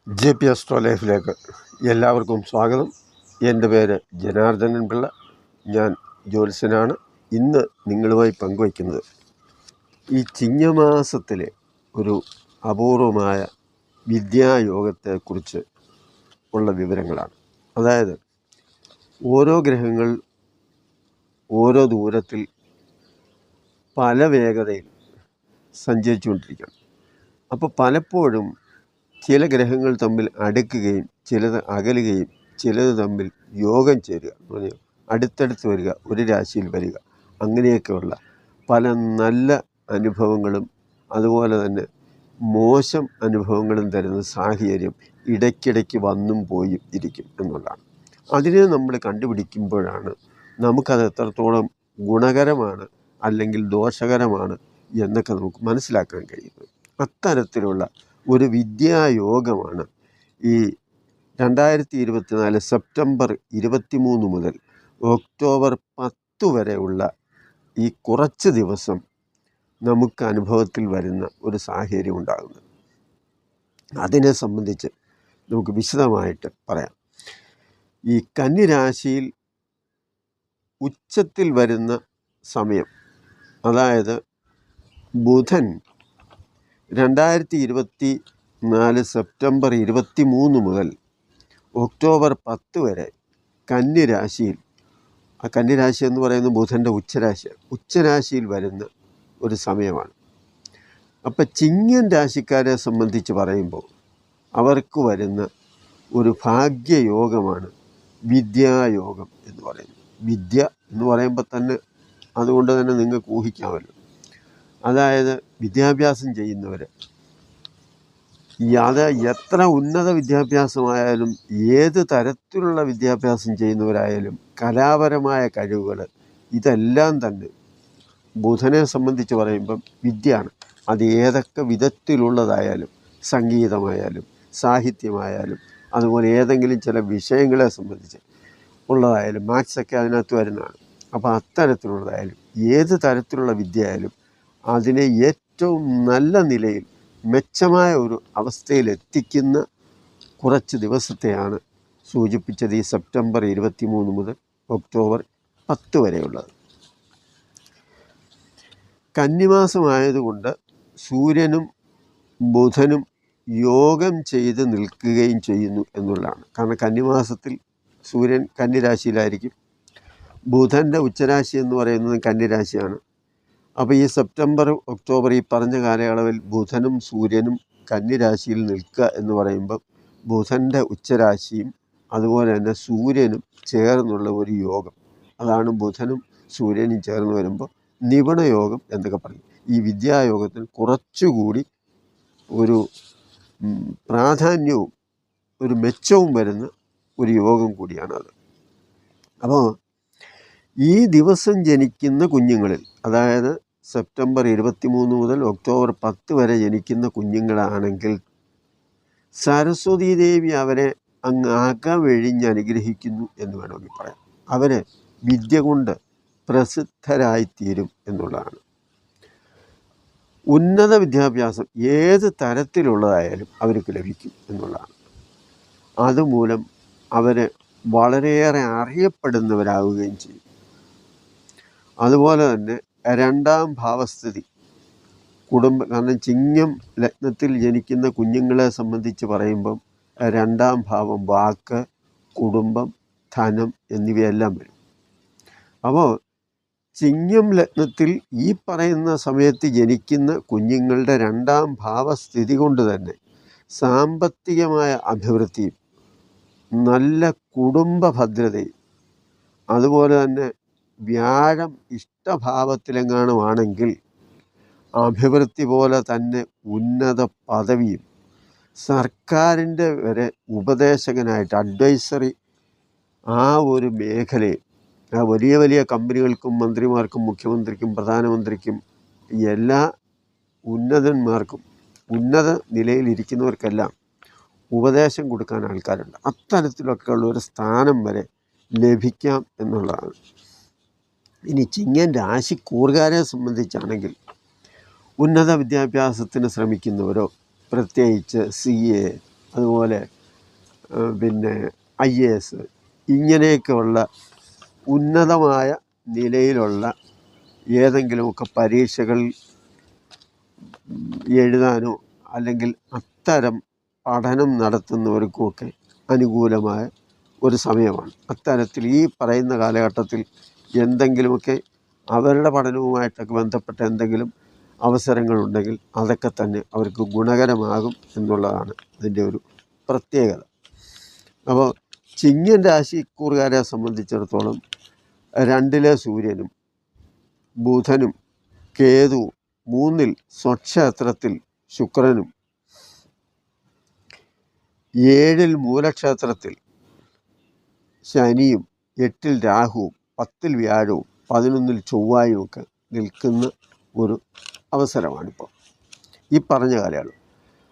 JP astro ലൈഫിലേക്ക് എല്ലാവർക്കും സ്വാഗതം. എൻ്റെ പേര് ജനാർദ്ദനൻ പിള്ള. ഞാൻ ജ്യോത്സ്യനാണ്. ഇന്ന് നിങ്ങളുമായി പങ്കുവയ്ക്കുന്നത് ഈ ചിങ്ങമാസത്തിലെ ഒരു അപൂർവമായ വിദ്യായോഗത്തെക്കുറിച്ച് ഉള്ള വിവരങ്ങളാണ്. അതായത് ഓരോ ഗ്രഹങ്ങൾ ഓരോ ദൂരത്തിൽ പല വേഗതയിൽ സഞ്ചരിച്ചുകൊണ്ടിരിക്കുകയാണ്. അപ്പോൾ പലപ്പോഴും ചില ഗ്രഹങ്ങൾ തമ്മിൽ അടുക്കുകയും ചിലത് അകലുകയും ചിലത് തമ്മിൽ യോഗം ചേരുക, അടുത്തടുത്ത് വരിക, ഒരു രാശിയിൽ വരിക, അങ്ങനെയൊക്കെയുള്ള പല നല്ല അനുഭവങ്ങളും അതുപോലെ തന്നെ മോശം അനുഭവങ്ങളും തരുന്ന സാഹചര്യം ഇടയ്ക്കിടയ്ക്ക് വന്നും പോയും ഇരിക്കും എന്നുള്ളതാണ്. അതിനെ നമ്മൾ കണ്ടുപിടിക്കുമ്പോഴാണ് നമുക്കത് എത്രത്തോളം ഗുണകരമാണ് അല്ലെങ്കിൽ ദോഷകരമാണ് എന്നൊക്കെ നമുക്ക് മനസ്സിലാക്കാൻ കഴിയുന്നത്. അത്തരത്തിലുള്ള ഒരു വിദ്യായോഗമാണ് ഈ 2024 സെപ്റ്റംബർ 23 മുതൽ ഒക്ടോബർ 10 വരെയുള്ള ഈ കുറച്ച് ദിവസം നമുക്ക് അനുഭവത്തിൽ വരുന്ന ഒരു സാഹചര്യം ഉണ്ടാകുന്നത്. അതിനെ സംബന്ധിച്ച് നമുക്ക് വിശദമായിട്ട് പറയാം. ഈ കന്നിരാശിയിൽ ഉച്ചത്തിൽ വരുന്ന സമയം, അതായത് ബുധൻ 2024 സെപ്റ്റംബർ 23 മുതൽ ഒക്ടോബർ 10 വരെ കന്നിരാശിയിൽ, ആ കന്നിരാശി എന്ന് പറയുന്നത് ബുധൻ്റെ ഉച്ചരാശിയാണ്, ഉച്ചരാശിയിൽ വരുന്ന ഒരു സമയമാണ്. അപ്പം ചിങ്ങൻ രാശിക്കാരെ സംബന്ധിച്ച് പറയുമ്പോൾ അവർക്ക് വരുന്ന ഒരു ഭാഗ്യയോഗമാണ് വിദ്യായോഗം എന്ന് പറയുന്നത്. വിദ്യ എന്ന് പറയുമ്പോൾ തന്നെ അതുകൊണ്ട് തന്നെ നിങ്ങൾക്ക് ഊഹിക്കാമല്ലോ. അതായത് വിദ്യാഭ്യാസം ചെയ്യുന്നവർ, അത് എത്ര ഉന്നത വിദ്യാഭ്യാസമായാലും ഏത് തരത്തിലുള്ള വിദ്യാഭ്യാസം ചെയ്യുന്നവരായാലും കലാപരമായ കഴിവുകൾ, ഇതെല്ലാം തന്നെ ബുധനെ സംബന്ധിച്ച് പറയുമ്പം വിദ്യയാണ്. അത് ഏതൊക്കെ വിധത്തിലുള്ളതായാലും, സംഗീതമായാലും സാഹിത്യമായാലും അതുപോലെ ഏതെങ്കിലും ചില വിഷയങ്ങളെ സംബന്ധിച്ച് ഉള്ളതായാലും, മാത്സൊക്കെ അതിനകത്ത് വരുന്നതാണ്. അപ്പോൾ അത്തരത്തിലുള്ളതായാലും ഏത് തരത്തിലുള്ള വിദ്യ ആയാലും അതിനെ ഏറ്റവും നല്ല നിലയിൽ മെച്ചമായ ഒരു അവസ്ഥയിലെത്തിക്കുന്ന കുറച്ച് ദിവസത്തെയാണ് സൂചിപ്പിച്ചത് ഈ സെപ്റ്റംബർ 23 മുതൽ ഒക്ടോബർ 10 വരെയുള്ളത്. കന്നിമാസമായതുകൊണ്ട് സൂര്യനും ബുധനും യോഗം ചെയ്ത് നിൽക്കുകയും ചെയ്യുന്നു എന്നുള്ളതാണ്. കാരണം കന്നിമാസത്തിൽ സൂര്യൻ കന്നിരാശിയിലായിരിക്കും. ബുധൻ്റെ ഉച്ചരാശി എന്ന് പറയുന്നത് കന്നിരാശിയാണ്. അപ്പോൾ ഈ സെപ്റ്റംബർ ഒക്ടോബർ ഈ പറഞ്ഞ കാലയളവിൽ ബുധനും സൂര്യനും കന്നിരാശിയിൽ നിൽക്കുക എന്ന് പറയുമ്പം ബുധൻ്റെ ഉച്ചരാശിയും അതുപോലെ തന്നെ സൂര്യനും ചേർന്നുള്ള ഒരു യോഗം, അതാണ് ബുധനും സൂര്യനും ചേർന്ന് വരുമ്പോൾ നിപുണയോഗം എന്നൊക്കെ പറയും. ഈ വിദ്യായോഗത്തിന് കുറച്ചുകൂടി ഒരു പ്രാധാന്യവും ഒരു മെച്ചവും വരുന്ന ഒരു യോഗം കൂടിയാണത്. അപ്പോൾ ഈ ദിവസം ജനിക്കുന്ന കുഞ്ഞുങ്ങളിൽ, അതായത് സെപ്റ്റംബർ 23 മുതൽ ഒക്ടോബർ 10 വരെ ജനിക്കുന്ന കുഞ്ഞുങ്ങളാണെങ്കിൽ സരസ്വതീ ദേവി അവരെ അങ്ങ് അകവെഴിഞ്ഞ് അനുഗ്രഹിക്കുന്നു എന്ന് വേണമെങ്കിൽ പറയാം. അവർ വിദ്യ കൊണ്ട് പ്രസിദ്ധരായിത്തീരും എന്നുള്ളതാണ്. ഉന്നത വിദ്യാഭ്യാസം ഏത് തരത്തിലുള്ളതായാലും അവർക്ക് ലഭിക്കും എന്നുള്ളതാണ്. അതുമൂലം അവർ വളരെയേറെ അറിയപ്പെടുന്നവരാകുകയും ചെയ്യും. അതുപോലെ തന്നെ രണ്ടാം ഭാവസ്ഥിതി കാരണം ചിങ്ങം ലഗ്നത്തിൽ ജനിക്കുന്ന കുഞ്ഞുങ്ങളെ സംബന്ധിച്ച് പറയുമ്പം രണ്ടാം ഭാവം വാക്ക്, കുടുംബം, ധനം എന്നിവയെല്ലാം വരും. അപ്പോൾ ചിങ്ങം ലഗ്നത്തിൽ ഈ പറയുന്ന സമയത്ത് ജനിക്കുന്ന കുഞ്ഞുങ്ങളുടെ രണ്ടാം ഭാവസ്ഥിതി കൊണ്ട് തന്നെ സാമ്പത്തികമായ അഭിവൃദ്ധിയും നല്ല കുടുംബ ഭദ്രതയും അതുപോലെ തന്നെ വ്യാഴം ഇഷ്ടഭാവത്തിലെങ്ങാനുമാണെങ്കിൽ അഭിവൃദ്ധി പോലെ തന്നെ ഉന്നത പദവിയും സർക്കാരിൻ്റെ വരെ ഉപദേശകനായിട്ട് അഡ്വൈസറി ആ ഒരു മേഖലയിൽ ആ വലിയ വലിയ കമ്പനികൾക്കും മന്ത്രിമാർക്കും മുഖ്യമന്ത്രിക്കും പ്രധാനമന്ത്രിക്കും എല്ലാ ഉന്നതന്മാർക്കും ഉന്നത നിലയിലിരിക്കുന്നവർക്കെല്ലാം ഉപദേശം കൊടുക്കാൻ ആൾക്കാരുണ്ട്. അത്തരത്തിലൊക്കെയുള്ള ഒരു സ്ഥാനം വരെ ലഭിക്കാം എന്നുള്ളതാണ്. ഇനി ചിങ്ങൻ രാശിക്കൂറുകാരെ സംബന്ധിച്ചാണെങ്കിൽ ഉന്നത വിദ്യാഭ്യാസത്തിന് ശ്രമിക്കുന്നവരോ, പ്രത്യേകിച്ച് CA അതുപോലെ പിന്നെ IAS ഇങ്ങനെയൊക്കെയുള്ള ഉന്നതമായ നിലയിലുള്ള ഏതെങ്കിലുമൊക്കെ പരീക്ഷകൾ എഴുതാനോ അല്ലെങ്കിൽ അത്തരം പഠനം നടത്തുന്നവർക്കുമൊക്കെ അനുകൂലമായ ഒരു സമയമാണ്. അത്തരത്തിൽ ഈ പറയുന്ന കാലഘട്ടത്തിൽ എന്തെങ്കിലുമൊക്കെ അവരുടെ പഠനവുമായിട്ടൊക്കെ ബന്ധപ്പെട്ട എന്തെങ്കിലും അവസരങ്ങളുണ്ടെങ്കിൽ അതൊക്കെ തന്നെ അവർക്ക് ഗുണകരമാകും എന്നുള്ളതാണ് ഇതിൻ്റെ ഒരു പ്രത്യേകത. അപ്പോൾ ചിങ്ങൻ രാശിക്കൂറുകാരെ സംബന്ധിച്ചിടത്തോളം 2-ലെ സൂര്യനും ബുധനും കേതുവും 3-ൽ സ്വക്ഷേത്രത്തിൽ ശുക്രനും 7-ൽ മൂലക്ഷേത്രത്തിൽ ശനിയും 8-ൽ രാഹുവും 10-ൽ വ്യാഴവും 11-ൽ ചൊവ്വായും ഒക്കെ നിൽക്കുന്ന ഒരു അവസരമാണിപ്പോൾ ഈ പറഞ്ഞ കാലയളവ്.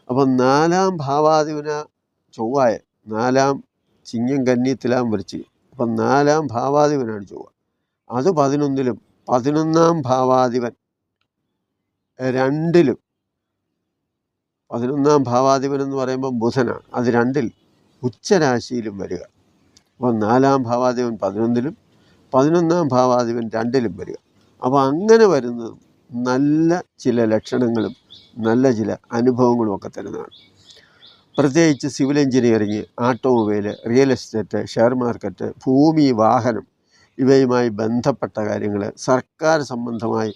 അപ്പം 4-ാം ഭാവാധിപന ചൊവ്വായ 4-ാം ചിങ്ങം കന്നി തുലാം വൃശ്ചികം. അപ്പം 4-ാം ഭാവാധിപനാണ് ചൊവ്വ. അത് 11-ലും 11-ാം ഭാവാധിപൻ 2-ലും 11-ാം ഭാവാധിപൻ എന്ന് പറയുമ്പം ബുധനാണ്. അത് 2-ൽ ഉച്ചരാശിയിലും വരിക. അപ്പം 4-ാം ഭാവാധിപൻ 11-ലും 11-ാം ഭാവാധിപൻ 2-ലും വരിക. അപ്പോൾ അങ്ങനെ വരുന്നതും നല്ല ചില ലക്ഷണങ്ങളും നല്ല ചില അനുഭവങ്ങളും ഒക്കെ തരുന്നതാണ്. പ്രത്യേകിച്ച് civil engineering, automobile, real estate, share market, ഭൂമി, വാഹനം ഇവയുമായി ബന്ധപ്പെട്ട കാര്യങ്ങൾ, സർക്കാർ സംബന്ധമായി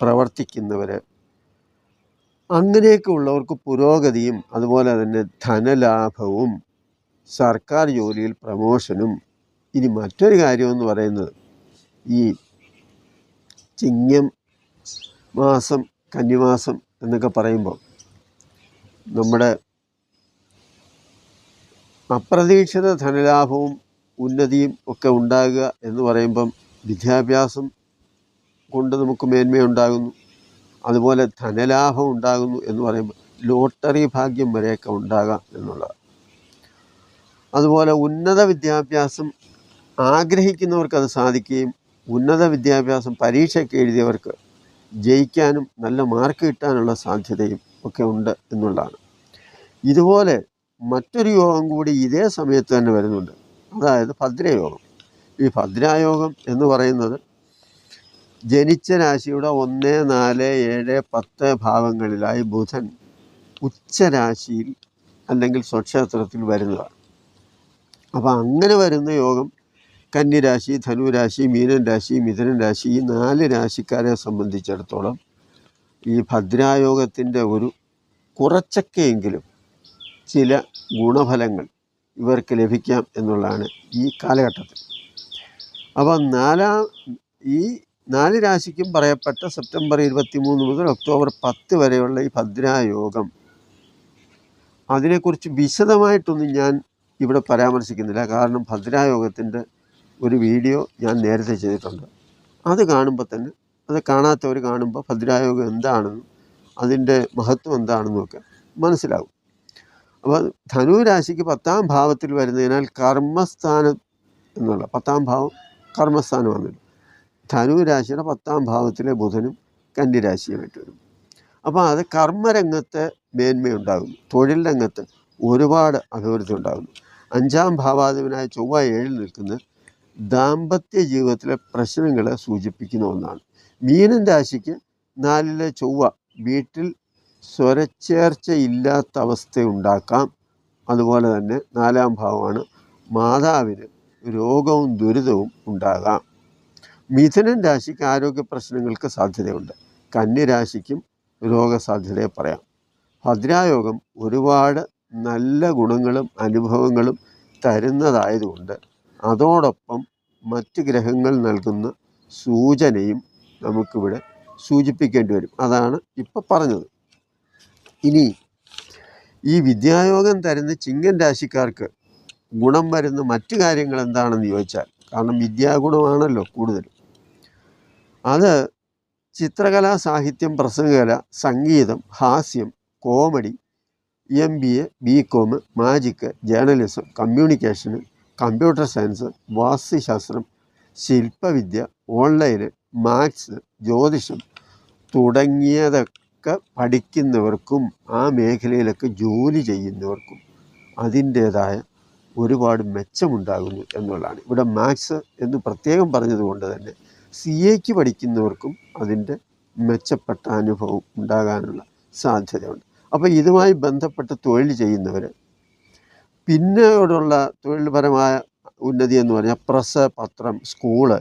പ്രവർത്തിക്കുന്നവർ, അങ്ങനെയൊക്കെ ഉള്ളവർക്ക് പുരോഗതിയും അതുപോലെ തന്നെ ധനലാഭവും സർക്കാർ ജോലിയിൽ പ്രമോഷനും. ഇനി മറ്റൊരു കാര്യമെന്ന് പറയുന്നത് ഈ ചിങ്ങം മാസം കന്നിമാസം എന്നൊക്കെ പറയുമ്പോൾ നമ്മുടെ അപ്രതീക്ഷിത ധനലാഭവും ഉന്നതിയും ഒക്കെ ഉണ്ടാകുക എന്ന് പറയുമ്പം വിദ്യാഭ്യാസം കൊണ്ട് നമുക്ക് മേന്മയുണ്ടാകുന്നു, അതുപോലെ ധനലാഭം ഉണ്ടാകുന്നു എന്ന് പറയുമ്പോൾ ലോട്ടറി ഭാഗ്യം വരെയൊക്കെ ഉണ്ടാകാം എന്നുള്ളതാണ്. അതുപോലെ ഉന്നത വിദ്യാഭ്യാസം ആഗ്രഹിക്കുന്നവർക്ക് അത് സാധിക്കുകയും ഉന്നത വിദ്യാഭ്യാസം പരീക്ഷയ്ക്ക് എഴുതിയവർക്ക് ജയിക്കാനും നല്ല മാർക്ക് കിട്ടാനുള്ള സാധ്യതയും ഒക്കെ ഉണ്ട് എന്നുള്ളതാണ്. ഇതുപോലെ മറ്റൊരു യോഗം കൂടി ഇതേ സമയത്ത് തന്നെ വരുന്നുണ്ട്, അതായത് ഭദ്രയോഗം. ഈ ഭദ്രായോഗം എന്ന് പറയുന്നത് ജനിച്ച രാശിയുടെ 1, 4, 7, 10 ഭാവങ്ങളിലായി ബുധൻ ഉച്ചരാശിയിൽ അല്ലെങ്കിൽ സ്വക്ഷേത്രത്തിൽ വരുന്നതാണ്. അപ്പോൾ അങ്ങനെ വരുന്ന യോഗം കന്നിരാശി, ധനുരാശി, മീനൻ രാശി, മിഥുനൻ രാശി ഈ 4 രാശിക്കാരെ സംബന്ധിച്ചിടത്തോളം ഈ ഭദ്രായോഗത്തിൻ്റെ ഒരു കുറച്ചൊക്കെയെങ്കിലും ചില ഗുണഫലങ്ങൾ ഇവർക്ക് ലഭിക്കാം എന്നുള്ളതാണ് ഈ കാലഘട്ടത്തിൽ. അപ്പം ഈ 4 രാശിക്കും പറയപ്പെട്ട സെപ്റ്റംബർ 23 മുതൽ ഒക്ടോബർ 10 വരെയുള്ള ഈ ഭദ്രായോഗം, അതിനെക്കുറിച്ച് വിശദമായിട്ടൊന്നും ഞാൻ ഇവിടെ പരാമർശിക്കുന്നില്ല. കാരണം ഭദ്രായോഗത്തിൻ്റെ ഒരു വീഡിയോ ഞാൻ നേരത്തെ ചെയ്തിട്ടുണ്ട്. അത് കാണുമ്പോൾ തന്നെ, അത് കാണാത്തവർ കാണുമ്പോൾ ഭദ്രായോഗം എന്താണെന്നും അതിൻ്റെ മഹത്വം എന്താണെന്നുമൊക്കെ മനസ്സിലാകും. അപ്പോൾ ധനുരാശിക്ക് 10-ാം ഭാവത്തിൽ വരുന്നതിനാൽ കർമ്മസ്ഥാനം എന്നുള്ള 10-ാം ഭാവം കർമ്മസ്ഥാനം വന്നില്ല. ധനുരാശിയുടെ 10-ാം ഭാവത്തിലെ ബുധനും കന്നിരാശിയുമായിട്ട് വരും. അപ്പോൾ അത് കർമ്മരംഗത്ത് മേന്മയുണ്ടാകുന്നു, തൊഴിൽ രംഗത്ത് ഒരുപാട് അഭിവൃദ്ധി ഉണ്ടാകുന്നു. 5-ാം ഭാവാധിപനായ ചൊവ്വ 7-ൽ നിൽക്കുന്നത് ദാമ്പത്യ ജീവിതത്തിലെ പ്രശ്നങ്ങളെ സൂചിപ്പിക്കുന്ന ഒന്നാണ്. മീനൻ രാശിക്ക് 4-ലെ ചൊവ്വ വീട്ടിൽ സ്വരച്ചേർച്ചയില്ലാത്ത അവസ്ഥയുണ്ടാക്കാം. അതുപോലെ തന്നെ 4-ാം ഭാവമാണ് മാതാവിന് രോഗവും ദുരിതവും ഉണ്ടാകാം. മിഥുനൻ രാശിക്ക് ആരോഗ്യ പ്രശ്നങ്ങൾക്ക് സാധ്യതയുണ്ട്. കന്നിരാശിക്കും രോഗസാധ്യതയെ പറയാം. ഭദ്രായോഗം ഒരുപാട് നല്ല ഗുണങ്ങളും അനുഭവങ്ങളും തരുന്നതായതുകൊണ്ട് അതോടൊപ്പം മറ്റ് ഗ്രഹങ്ങൾ നൽകുന്ന സൂചനയും നമുക്കിവിടെ സൂചിപ്പിക്കേണ്ടി വരും. അതാണ് ഇപ്പോൾ പറഞ്ഞത്. ഇനി ഈ വിദ്യായോഗം തരുന്ന ചിങ്ങൻ രാശിക്കാർക്ക് ഗുണം വരുന്ന മറ്റു കാര്യങ്ങൾ എന്താണെന്ന് ചോദിച്ചാൽ, കാരണം വിദ്യാഗുണമാണല്ലോ കൂടുതലും, അത് ചിത്രകല, സാഹിത്യം, പ്രസംഗകല, സംഗീതം, ഹാസ്യം, comedy, MBA, BCom, magic, journalism, കമ്മ്യൂണിക്കേഷന്, കമ്പ്യൂട്ടർ സയൻസ്, വാസ്തുശാസ്ത്രം, ശില്പവിദ്യ, ഓൺലൈന്, മാത്സ്, ജ്യോതിഷം തുടങ്ങിയതൊക്കെ പഠിക്കുന്നവർക്കും ആ മേഖലയിലൊക്കെ ജോലി ചെയ്യുന്നവർക്കും അതിൻ്റേതായ ഒരുപാട് മെച്ചമുണ്ടാകുന്നു എന്നുള്ളതാണ്. ഇവിടെ മാത്സ് എന്ന് പ്രത്യേകം പറഞ്ഞതുകൊണ്ട് തന്നെ CAക്ക് പഠിക്കുന്നവർക്കും അതിൻ്റെ മെച്ചപ്പെട്ട അനുഭവം ഉണ്ടാകാനുള്ള സാധ്യതയുണ്ട്. അപ്പോൾ ഇതുമായി ബന്ധപ്പെട്ട് തൊഴിൽ ചെയ്യുന്നവർ പിന്നീടുള്ള തൊഴിൽപരമായ ഉന്നതി എന്ന് പറഞ്ഞാൽ പ്രസ്, പത്രം, സ്കൂള്,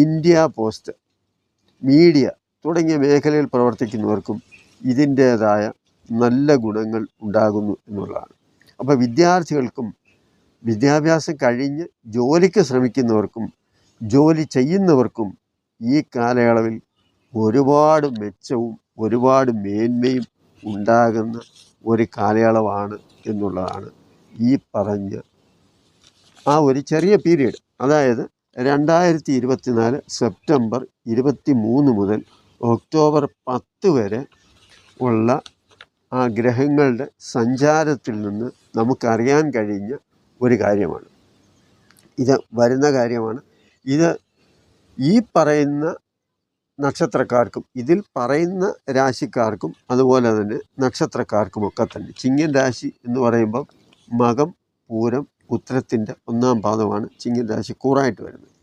ഇന്ത്യ പോസ്റ്റ്, മീഡിയ തുടങ്ങിയ മേഖലയിൽ പ്രവർത്തിക്കുന്നവർക്കും ഇതിൻ്റേതായ നല്ല ഗുണങ്ങൾ ഉണ്ടാകുന്നു എന്നുള്ളതാണ്. അപ്പോൾ വിദ്യാർത്ഥികൾക്കും വിദ്യാഭ്യാസം കഴിഞ്ഞ് ജോലിക്ക് ശ്രമിക്കുന്നവർക്കും ജോലി ചെയ്യുന്നവർക്കും ഈ കാലയളവിൽ ഒരുപാട് മെച്ചവും ഒരുപാട് മേന്മയും ഉണ്ടാകുന്ന ഒരു കാലയളവാണ് എന്നുള്ളതാണ് ഈ പറഞ്ഞ ആ ഒരു ചെറിയ പീരീഡ്. അതായത് 2024 സെപ്റ്റംബർ 23 മുതൽ ഒക്ടോബർ 10 വരെ ഉള്ള ആ ഗ്രഹങ്ങളുടെ സഞ്ചാരത്തിൽ നിന്ന് നമുക്കറിയാൻ കഴിഞ്ഞ ഒരു കാര്യമാണ്. ഇത് വരുന്ന കാര്യമാണ്. ഇത് ഈ പറയുന്ന നക്ഷത്രക്കാർക്കും ഇതിൽ പറയുന്ന രാശിക്കാർക്കും അതുപോലെ തന്നെ നക്ഷത്രക്കാർക്കുമൊക്കെ തന്നെ ചിങ്ങൻ രാശി എന്ന് പറയുമ്പോൾ മകം, പൂരം, ഉത്തരത്തിൻ്റെ 1-ാം പാദമാണ് ചിങ്ങൻ രാശി കൂറായിട്ട് വരുന്നത്.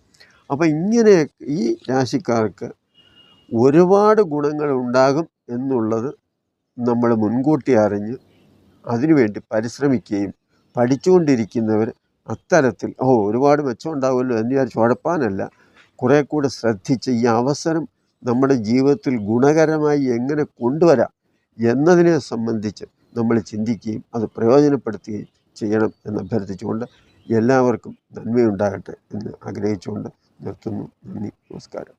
അപ്പോൾ ഇങ്ങനെ ഈ രാശിക്കാർക്ക് ഒരുപാട് ഗുണങ്ങൾ ഉണ്ടാകും എന്നുള്ളത് നമ്മൾ മുൻകൂട്ടി അറിഞ്ഞ് അതിനുവേണ്ടി പരിശ്രമിക്കുകയും പഠിച്ചുകൊണ്ടിരിക്കുന്നവർ അത്തരത്തിൽ ഒരുപാട് മെച്ചം ഉണ്ടാകുമല്ലോ എന്ന് വിചാരിച്ച് ഉഴപ്പാനല്ല, കുറേ കൂടെ ശ്രദ്ധിച്ച് ഈ അവസരം നമ്മുടെ ജീവിതത്തിൽ ഗുണകരമായി എങ്ങനെ കൊണ്ടുവരാം എന്നതിനെ സംബന്ധിച്ച് നമ്മൾ ചിന്തിക്കുകയും അത് പ്രയോജനപ്പെടുത്തുകയും ചെയ്യണം എന്ന് അഭ്യർത്ഥിച്ചുകൊണ്ട് എല്ലാവർക്കും നന്മയുണ്ടാകട്ടെ എന്ന് ആഗ്രഹിച്ചുകൊണ്ട് നിർത്തുന്നു. നന്ദി, നമസ്കാരം.